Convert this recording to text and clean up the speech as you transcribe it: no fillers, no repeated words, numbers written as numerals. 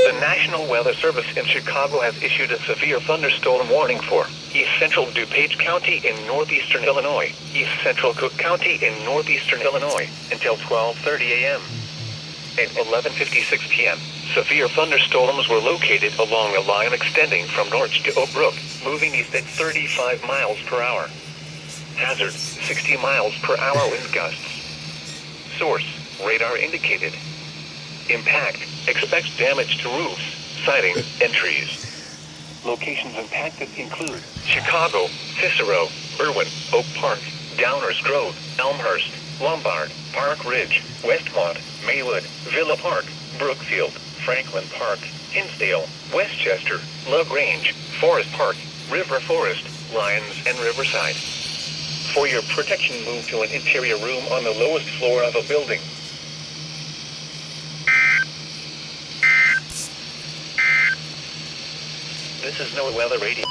The National Weather Service in Chicago has issued a severe thunderstorm warning for East Central DuPage County in northeastern Illinois, East Central Cook County in northeastern Illinois, until 12:30 a.m. At 11:56 p.m., severe thunderstorms were located along a line extending from Norwich to Oak Brook, moving east at 35 miles per hour. Hazard, 60 miles per hour wind gusts. Source, radar indicated. Impact, expects damage to roofs, siding, and trees. Locations impacted include Chicago, Cicero, Irwin, Oak Park, Downers Grove, Elmhurst, Lombard, Park Ridge, Westmont, Maywood, Villa Park, Brookfield, Franklin Park, Hinsdale, Westchester, LaGrange, Forest Park, River Forest, Lyons, and Riverside. For your protection, move to an interior room on the lowest floor of a building. This is NOAA Weather Radio.